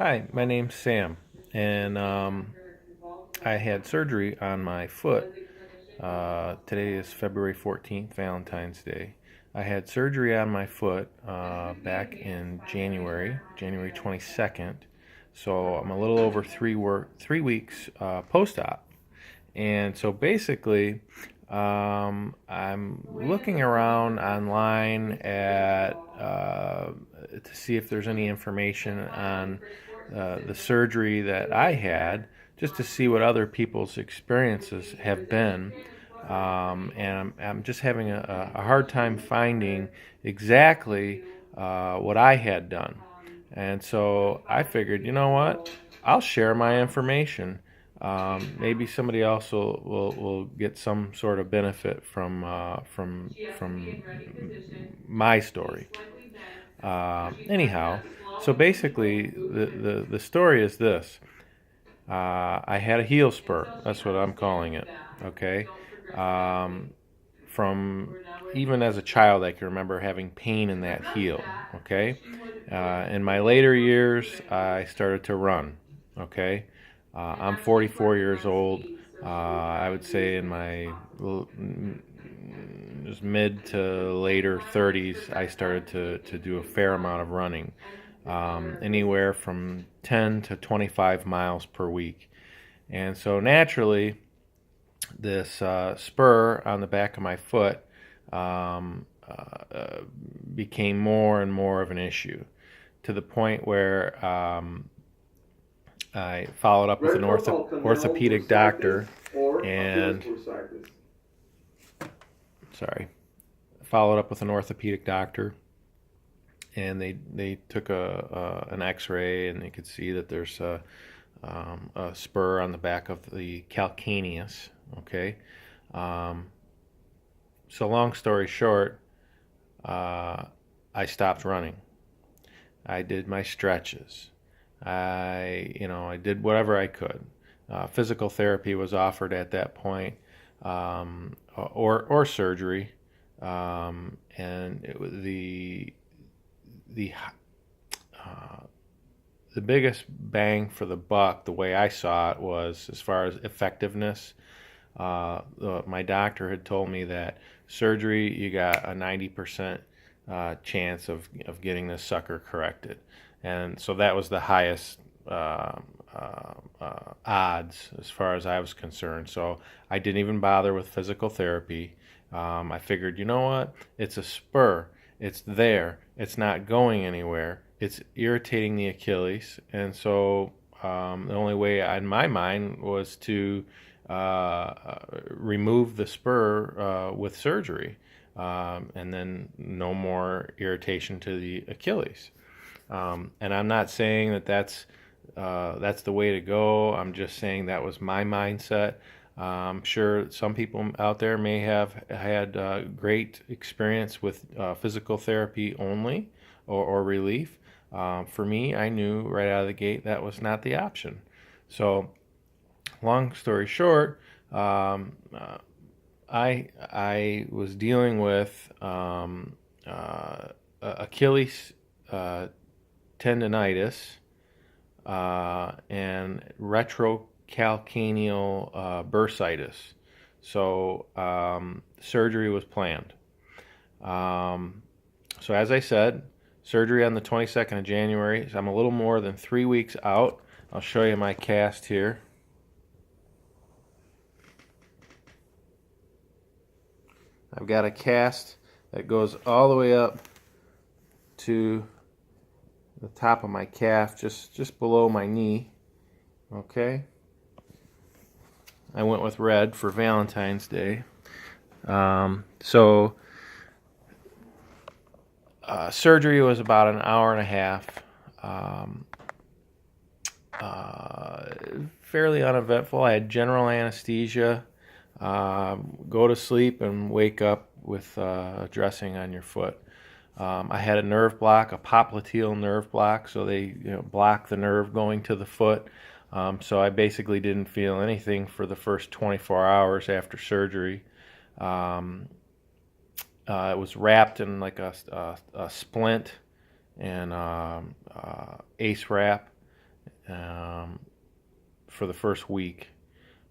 Hi, my name's Sam, and I had surgery on my foot. Today is February 14th, Valentine's Day. I had surgery on my foot back in January 22nd. So I'm a little over 3 weeks post-op. And so basically, I'm looking around online at to see if there's any information on the surgery that I had, just to see what other people's experiences have been. And I'm just having a hard time finding exactly what I had done. And so I figured, you know what? I'll share my information. Maybe somebody else will get some sort of benefit from my story. Anyhow, so basically, the story is this. I had a heel spur. That's what I'm calling it. Okay. Um, from even as a child, I can remember having pain in that heel. Okay. In my later years, I started to run. Okay. I'm 44 years old. I would say in my just mid to later 30s, I started to do a fair amount of running, anywhere from 10 to 25 miles per week. And so naturally, this spur on the back of my foot became more and more of an issue, to the point where I followed up with an orthopedic doctor and sorry, followed up with an orthopedic doctor, and they took an X-ray, and they could see that there's a spur on the back of the calcaneus. Okay, um, so long story short, I stopped running. I did my stretches. I did whatever I could. Physical therapy was offered at that point, or surgery, and it was the uh, the biggest bang for the buck, the way I saw it, was as far as effectiveness. My doctor had told me that surgery, you got a 90% chance of getting this sucker corrected. And so that was the highest odds as far as I was concerned. So I didn't even bother with physical therapy. I figured, you know what? It's a spur. It's there. It's not going anywhere. It's irritating the Achilles. And so the only way in my mind was to remove the spur with surgery, and then no more irritation to the Achilles. And I'm not saying that that's the way to go. I'm just saying that was my mindset. I'm sure some people out there may have had great experience with physical therapy only, or relief. For me, I knew right out of the gate that was not the option. So, long story short, I was dealing with Achilles tendonitis and retrocalcaneal bursitis. So surgery was planned. So as I said, surgery on the 22nd of January. So I'm a little more than 3 weeks out. I'll show you my cast here. I've got a cast that goes all the way up to the top of my calf, just below my knee. Okay. I went with red for Valentine's Day. So surgery was about an hour and a half. Fairly uneventful. I had general anesthesia. Go to sleep and wake up with a dressing on your foot. I had a nerve block, a popliteal nerve block, so they block the nerve going to the foot. So I basically didn't feel anything for the first 24 hours after surgery. It was wrapped in like a splint and ace wrap, for the first week.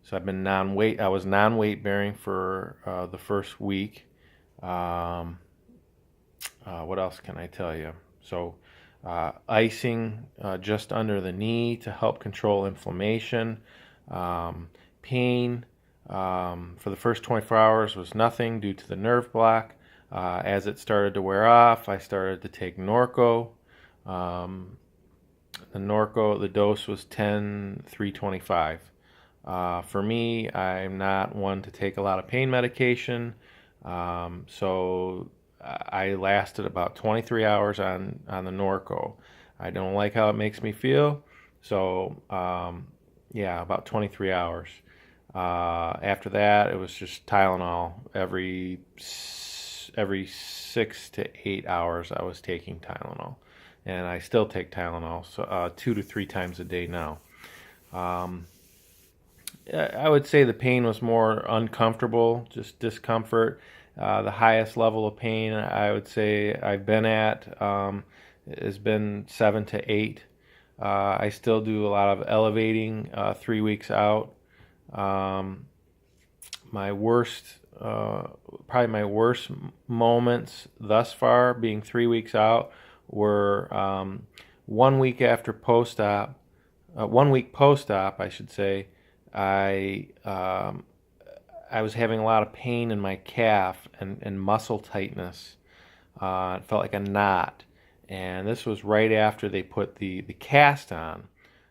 So I've been non-weight. I was non-weight bearing for the first week. Um, what else can I tell you? So icing just under the knee to help control inflammation. Pain for the first 24 hours was nothing due to the nerve block. As it started to wear off, I started to take Norco. The Norco, the dose was 10/325. For me, I'm not one to take a lot of pain medication, so I lasted about 23 hours on the Norco. I don't like how it makes me feel, so yeah, about 23 hours. After that, it was just Tylenol. Every 6 to 8 hours, I was taking Tylenol, and I still take Tylenol, so 2 to 3 times a day now. I would say the pain was more uncomfortable, just discomfort. The highest level of pain I would say I've been at has been 7 to 8. I still do a lot of elevating 3 weeks out. My worst, probably my worst moments thus far, being 3 weeks out, were 1 week after post-op, 1 week post-op, I should say. I was having a lot of pain in my calf and muscle tightness. It felt like a knot. And this was right after they put the cast on.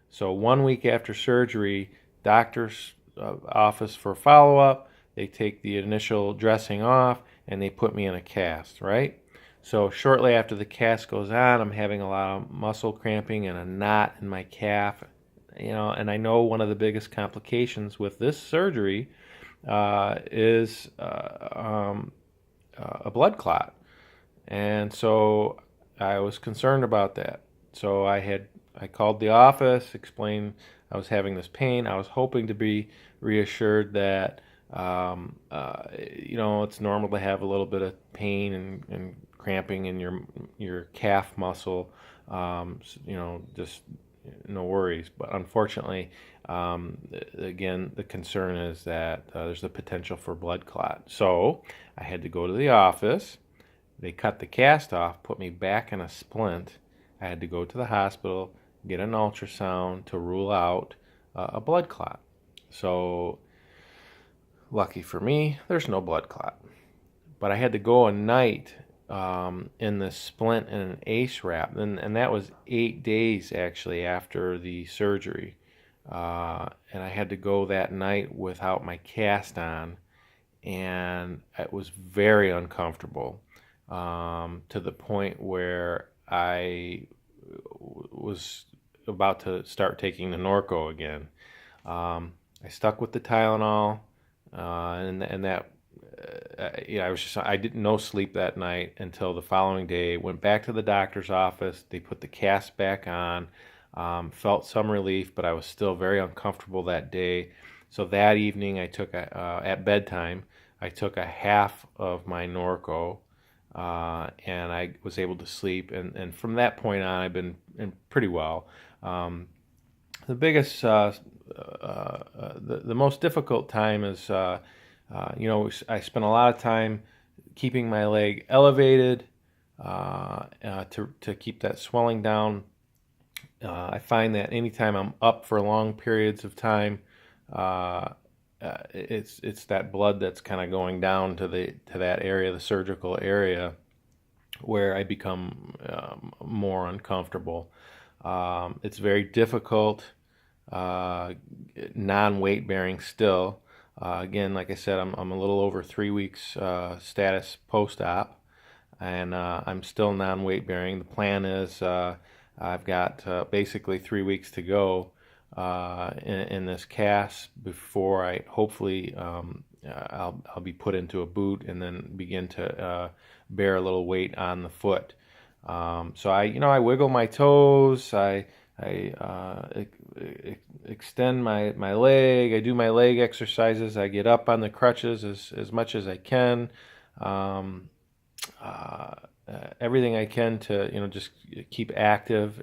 So 1 week after surgery, doctor's office for follow-up, they take the initial dressing off and they put me in a cast, right? So shortly after the cast goes on, I'm having a lot of muscle cramping and a knot in my calf. And I know one of the biggest complications with this surgery is a blood clot. And so I was concerned about that. So I called the office, explained I was having this pain. I was hoping to be reassured that it's normal to have a little bit of pain and cramping in your calf muscle. Just no worries. But unfortunately, again, the concern is that there's the potential for blood clot. So I had to go to the office. They cut the cast off, put me back in a splint. I had to go to the hospital, get an ultrasound to rule out a blood clot. So lucky for me, there's no blood clot. But I had to go a night in the splint and an ACE wrap, and that was 8 days actually after the surgery. And I had to go that night without my cast on, and it was very uncomfortable to the point where I was about to start taking the Norco again. I stuck with the Tylenol, and that I didn't no sleep that night until the following day. Went back to the doctor's office. They put the cast back on. Felt some relief, but I was still very uncomfortable that day. So that evening, I took at bedtime, I took a half of my Norco, and I was able to sleep. And from that point on, I've been pretty well. The biggest, the most difficult time is, I spent a lot of time keeping my leg elevated to keep that swelling down. I find that anytime I'm up for long periods of time, it's that blood that's kind of going down to that area, the surgical area, where I become more uncomfortable. It's very difficult, non-weight bearing still. Again, like I said, I'm a little over 3 weeks status post-op, and I'm still non-weight bearing. The plan is I've got basically 3 weeks to go in this cast before I hopefully I'll be put into a boot and then begin to bear a little weight on the foot. So I wiggle my toes. I extend my leg. I do my leg exercises. I get up on the crutches as much as I can. Everything I can to just keep active.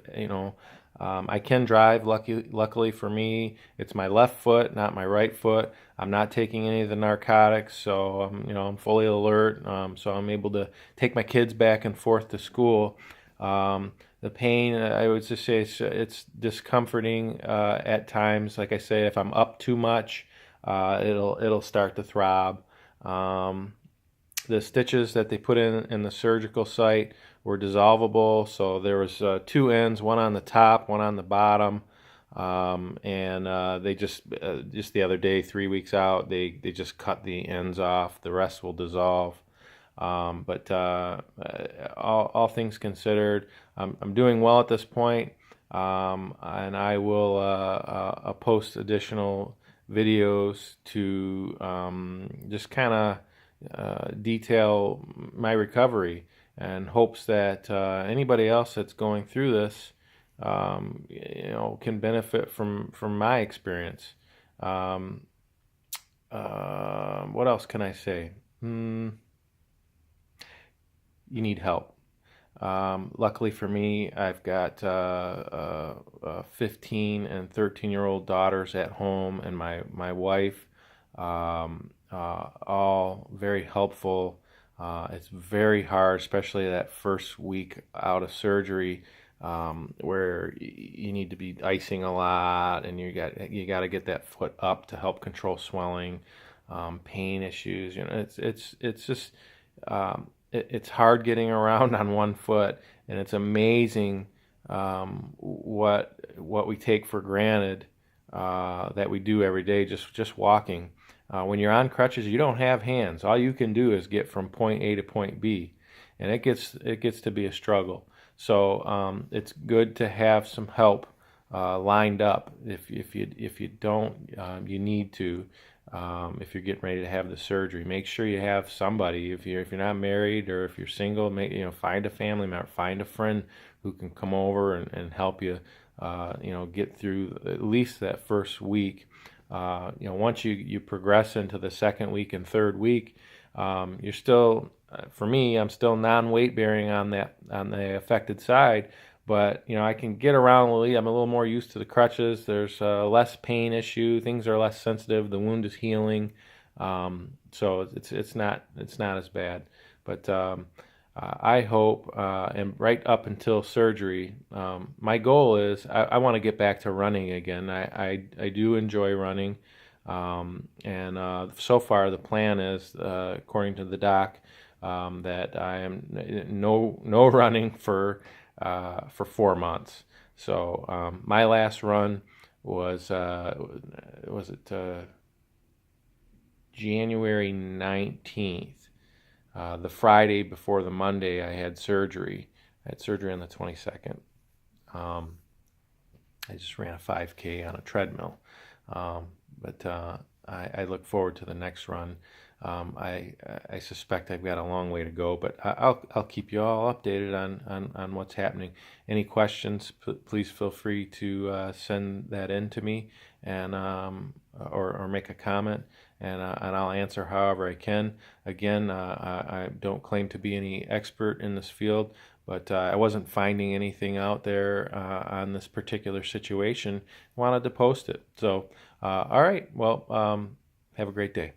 I can drive. Luckily for me, it's my left foot, not my right foot. I'm not taking any of the narcotics, so I'm fully alert. So I'm able to take my kids back and forth to school. The pain, I would just say it's discomforting at times. Like I say, if I'm up too much, it'll start to throb. Um, the stitches that they put in the surgical site were dissolvable, so there was two ends, one on the top, one on the bottom, and they just the other day, 3 weeks out, they just cut the ends off. The rest will dissolve. But all things considered, I'm doing well at this point, and I will post additional videos to just kind of detail my recovery, and hopes that anybody else that's going through this, can benefit from my experience. Um, what else can I say? You need help. Luckily for me, I've got 15 and 13-year-old daughters at home, and my wife, all very helpful. It's very hard, especially that first week out of surgery, where you need to be icing a lot, and you got to get that foot up to help control swelling, pain issues. It's just it's hard getting around on one foot, and it's amazing what we take for granted that we do every day, just walking. When you're on crutches, you don't have hands. All you can do is get from point A to point B, and it gets to be a struggle. So it's good to have some help lined up. If you don't, you need to. If you're getting ready to have the surgery, make sure you have somebody. If you're not married, or if you're single, find a family member, find a friend who can come over and help you, get through at least that first week. Once you progress into the second week and third week, you're still, for me, I'm still non-weight bearing on the affected side, but I can get around a little. I'm a little more used to the crutches. There's less pain issue. Things are less sensitive. The wound is healing, so it's not as bad. But I hope, and right up until surgery, my goal is I want to get back to running again. I do enjoy running, and so far the plan is, according to the doc, that I am no running for 4 months. So my last run was it January 19th, the Friday before the Monday I had surgery. I had surgery on the 22nd. I just ran a 5K on a treadmill, but I look forward to the next run. I suspect I've got a long way to go, but I'll keep you all updated on what's happening. Any questions, please feel free to send that in to me, and or make a comment, and I'll answer however I can. Again, I don't claim to be any expert in this field, but I wasn't finding anything out there on this particular situation. Wanted to post it. So, all right. Well, have a great day.